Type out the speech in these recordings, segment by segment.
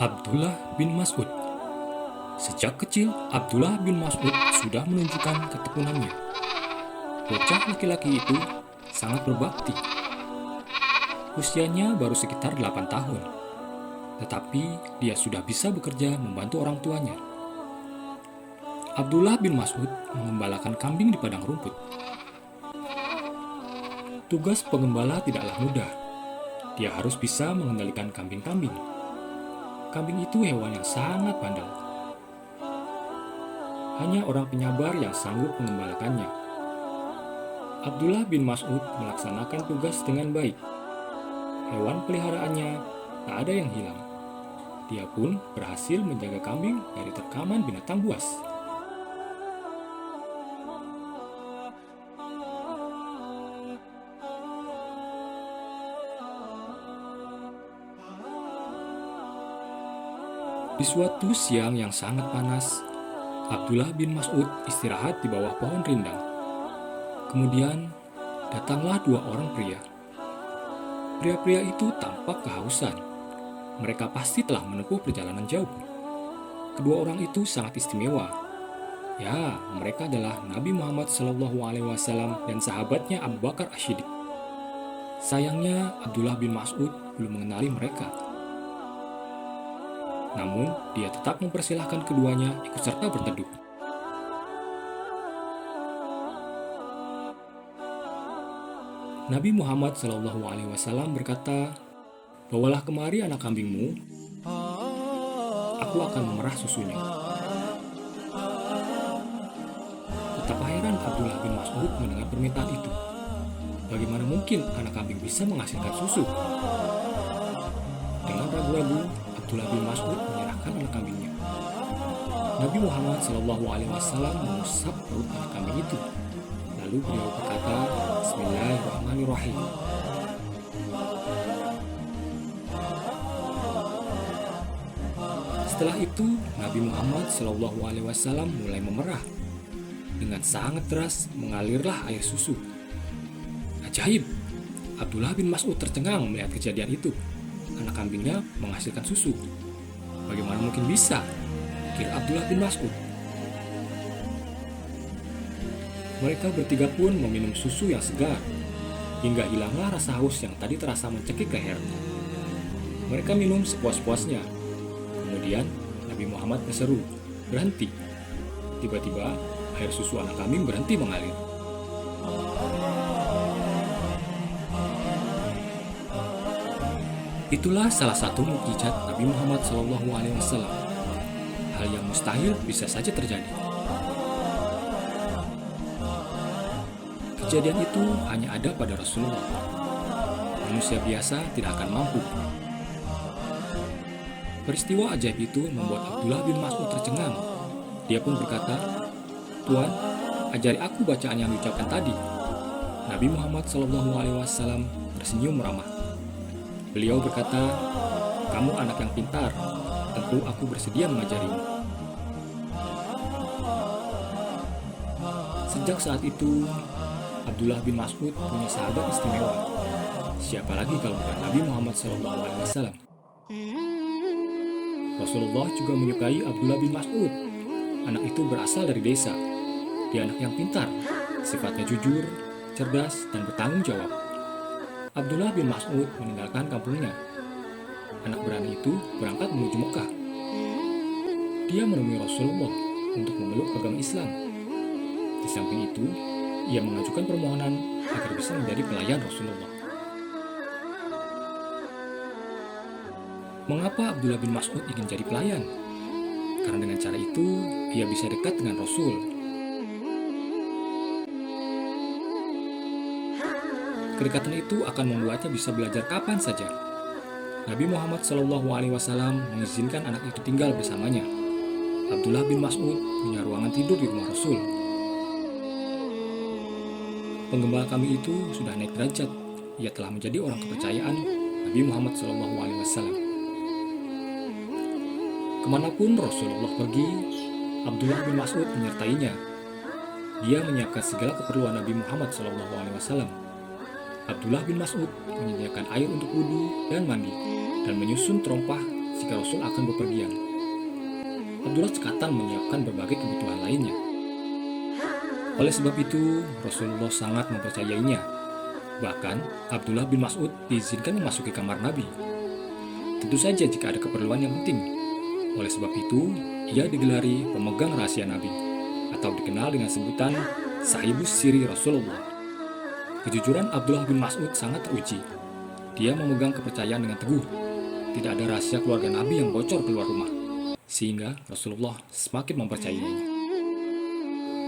Abdullah bin Mas'ud. Sejak kecil, Abdullah bin Mas'ud sudah menunjukkan ketekunannya. Bocah laki-laki itu sangat berbakti. Usianya baru sekitar 8 tahun, tetapi dia sudah bisa bekerja membantu orang tuanya. Abdullah bin Mas'ud mengembalakan kambing di padang rumput. Tugas pengembala tidaklah mudah. Dia harus bisa mengendalikan kambing-kambing. Kambing itu hewan yang sangat bandel. Hanya orang penyabar yang sanggup mengembalakannya. Abdullah bin Mas'ud melaksanakan tugas dengan baik. Hewan peliharaannya tak ada yang hilang. Dia pun berhasil menjaga kambing dari terkaman binatang buas. Di suatu siang yang sangat panas, Abdullah bin Mas'ud istirahat di bawah pohon rindang. Kemudian, datanglah dua orang pria. Pria-pria itu tampak kehausan. Mereka pasti telah menempuh perjalanan jauh. Kedua orang itu sangat istimewa. Ya, mereka adalah Nabi Muhammad SAW dan sahabatnya Abu Bakar As-Siddiq. Sayangnya, Abdullah bin Mas'ud belum mengenali mereka. Namun, dia tetap mempersilahkan keduanya ikut serta berteduh. Nabi Muhammad SAW berkata, "Bawalah kemari anak kambingmu, aku akan memerah susunya." Betapa heran Abdullah bin Mas'ud mendengar permintaan itu. Bagaimana mungkin anak kambing bisa menghasilkan susu? Dengan ragu-ragu, Abdullah bin Mas'ud menyerahkan anak kambingnya. Nabi Muhammad SAW mengusap perut anak kambing itu. Lalu beliau berkata, "Bismillahirrahmanirrahim." Setelah itu, Nabi Muhammad SAW mulai memerah. Dengan sangat deras mengalirlah air susu. Ajaib! Abdullah bin Mas'ud tercengang melihat kejadian itu. Anak kambingnya menghasilkan susu. Bagaimana mungkin bisa? Pikir Abdullah bin Mas'ud. Mereka bertiga pun meminum susu yang segar, hingga hilanglah rasa haus yang tadi terasa mencekik leher. Mereka minum sepuas-puasnya. Kemudian Nabi Muhammad berseru, "Berhenti!" Tiba-tiba air susu anak kambing berhenti mengalir. Itulah salah satu mukjizat Nabi Muhammad SAW. Hal yang mustahil bisa saja terjadi. Kejadian itu hanya ada pada Rasulullah. Manusia biasa tidak akan mampu. Peristiwa ajaib itu membuat Abdullah bin Mas'ud tercengang. Dia pun berkata, "Tuan, ajari aku bacaan yang diucapkan tadi." Nabi Muhammad SAW tersenyum ramah. Beliau berkata, "Kamu anak yang pintar, tentu aku bersedia mengajarimu." Sejak saat itu, Abdullah bin Mas'ud punya sahabat istimewa. Siapa lagi kalau bukan Nabi Muhammad SAW? Rasulullah juga menyukai Abdullah bin Mas'ud. Anak itu berasal dari desa. Dia anak yang pintar, sifatnya jujur, cerdas, dan bertanggung jawab. Abdullah bin Mas'ud meninggalkan kampungnya. Anak berani itu berangkat menuju Mekah. Dia menemui Rasulullah untuk memeluk agama Islam. Di samping itu, ia mengajukan permohonan agar bisa menjadi pelayan Rasulullah. Mengapa Abdullah bin Mas'ud ingin jadi pelayan? Karena dengan cara itu, ia bisa dekat dengan Rasul. Kedekatan itu akan membuatnya bisa belajar kapan saja. Nabi Muhammad SAW mengizinkan anak itu tinggal bersamanya. Abdullah bin Mas'ud punya ruangan tidur di rumah Rasul. Penggembala kami itu sudah naik derajat. Ia telah menjadi orang kepercayaan Nabi Muhammad SAW. Kemanapun Rasulullah pergi, Abdullah bin Mas'ud menyertainya. Dia menyiapkan segala keperluan Nabi Muhammad SAW. Abdullah bin Mas'ud menyediakan air untuk wudhu dan mandi, dan menyusun terompah jika Rasul akan bepergian. Abdullah cekatan menyiapkan berbagai kebutuhan lainnya. Oleh sebab itu, Rasulullah sangat mempercayainya. Bahkan, Abdullah bin Mas'ud diizinkan memasuki kamar Nabi. Tentu saja jika ada keperluan yang penting. Oleh sebab itu, ia digelari pemegang rahasia Nabi, atau dikenal dengan sebutan Sahibus Siri Rasulullah. Kejujuran Abdullah bin Mas'ud sangat teruji. Dia memegang kepercayaan dengan teguh. Tidak ada rahasia keluarga Nabi yang bocor keluar rumah, sehingga Rasulullah semakin mempercayainya.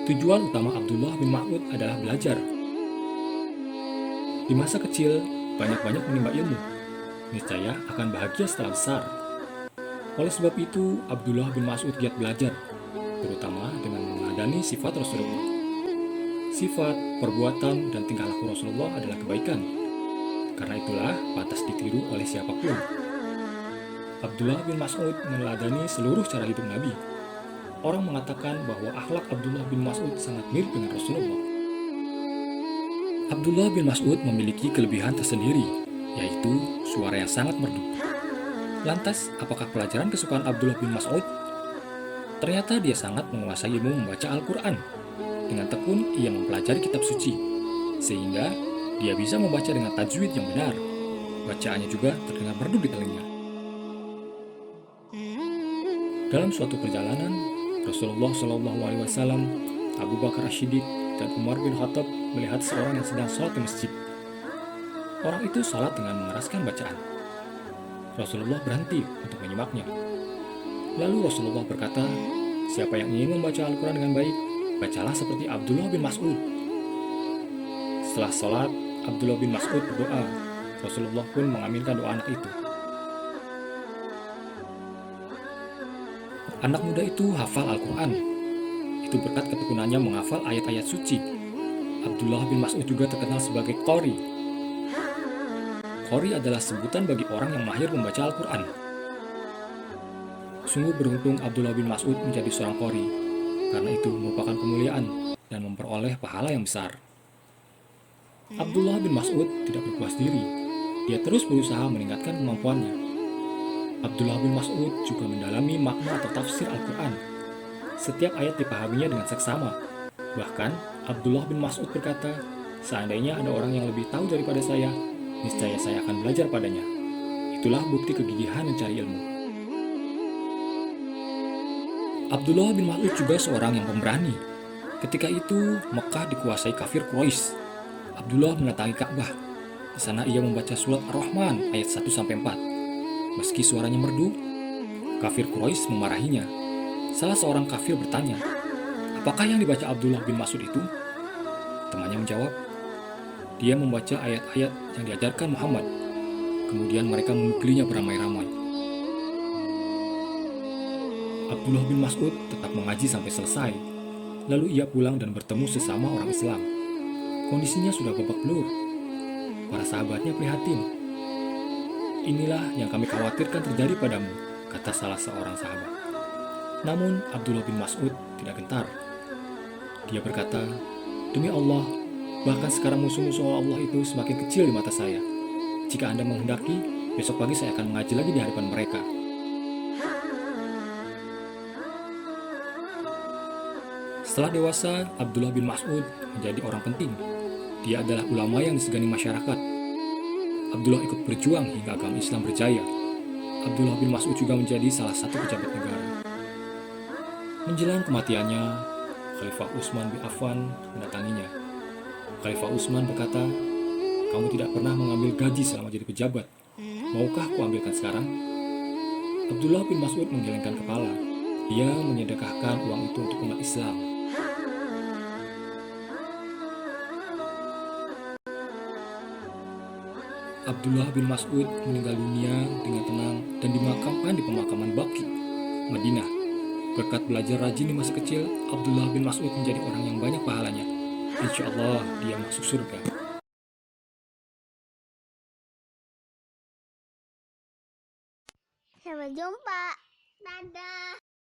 Tujuan utama Abdullah bin Mas'ud adalah belajar. Di masa kecil, banyak-banyak menimba ilmu. Niscaya akan bahagia setelah besar. Oleh sebab itu, Abdullah bin Mas'ud giat belajar, terutama dengan meneladani sifat Rasulullah. Sifat, perbuatan, dan tingkah laku Rasulullah adalah kebaikan. Karena itulah pantas ditiru oleh siapapun. Abdullah bin Mas'ud meneladani seluruh cara hidup Nabi. Orang mengatakan bahwa akhlak Abdullah bin Mas'ud sangat mirip dengan Rasulullah. Abdullah bin Mas'ud memiliki kelebihan tersendiri, yaitu suara yang sangat merdu. Lantas, apakah pelajaran kesukaan Abdullah bin Mas'ud? Ternyata dia sangat menguasai ilmu membaca Al-Quran. Dengan tekun, ia mempelajari kitab suci, sehingga dia bisa membaca dengan tajwid yang benar. Bacaannya juga terdengar merdu di telinga. Dalam suatu perjalanan, Rasulullah SAW, Abu Bakar As-Siddiq, dan Umar bin Khattab melihat seorang yang sedang sholat di masjid. Orang itu sholat dengan mengeraskan bacaan. Rasulullah berhenti untuk menyimaknya. Lalu Rasulullah berkata, siapa yang ingin membaca Al-Quran dengan baik, bacalah seperti Abdullah bin Mas'ud. Setelah sholat, Abdullah bin Mas'ud berdoa. Rasulullah pun mengaminkan doa anak itu. Anak muda itu hafal Al-Quran. Itu berkat ketekunannya menghafal ayat-ayat suci. Abdullah bin Mas'ud juga terkenal sebagai Qori. Qori adalah sebutan bagi orang yang mahir membaca Al-Quran. Sungguh beruntung Abdullah bin Mas'ud menjadi seorang Qori, karena itu merupakan kemuliaan dan memperoleh pahala yang besar. Abdullah bin Mas'ud tidak berpuas diri. Dia terus berusaha meningkatkan kemampuannya. Abdullah bin Mas'ud juga mendalami makna atau tafsir Al-Quran. Setiap ayat dipahaminya dengan seksama. Bahkan, Abdullah bin Mas'ud berkata, seandainya ada orang yang lebih tahu daripada saya, niscaya saya akan belajar padanya. Itulah bukti kegigihan mencari ilmu. Abdullah bin Mas'ud juga seorang yang pemberani. Ketika itu, Mekah dikuasai kafir Quraisy. Abdullah mendatangi Ka'bah. Di sana ia membaca surat Ar-Rahman ayat 1-4. Meski suaranya merdu, kafir Quraisy memarahinya. Salah seorang kafir bertanya, apakah yang dibaca Abdullah bin Mas'ud itu? Temannya menjawab, dia membaca ayat-ayat yang diajarkan Muhammad. Kemudian mereka memukulinya beramai-ramai. Abdullah bin Mas'ud tetap mengaji sampai selesai. Lalu ia pulang dan bertemu sesama orang Islam. Kondisinya sudah babak belur. Para sahabatnya prihatin. Inilah yang kami khawatirkan terjadi padamu, kata salah seorang sahabat. Namun Abdullah bin Mas'ud tidak gentar. Dia berkata, demi Allah, bahkan sekarang musuh-musuh Allah itu semakin kecil di mata saya. Jika Anda menghendaki, besok pagi saya akan mengaji lagi di hadapan mereka. Setelah dewasa, Abdullah bin Mas'ud menjadi orang penting. Dia adalah ulama yang disegani masyarakat. Abdullah ikut berjuang hingga agama Islam berjaya. Abdullah bin Mas'ud juga menjadi salah satu pejabat negara. Menjelang kematiannya, Khalifah Utsman bin Affan mendatanginya. Khalifah Utsman berkata, kamu tidak pernah mengambil gaji selama jadi pejabat. Maukah aku ambilkan sekarang? Abdullah bin Mas'ud menggelengkan kepala. Dia menyedekahkan uang itu untuk umat Islam. Abdullah bin Mas'ud meninggal dunia dengan tenang dan dimakamkan di pemakaman Baqi, Madinah. Berkat belajar rajin di masa kecil, Abdullah bin Mas'ud menjadi orang yang banyak pahalanya. Insya Allah dia masuk surga. Sampai jumpa. Dadah.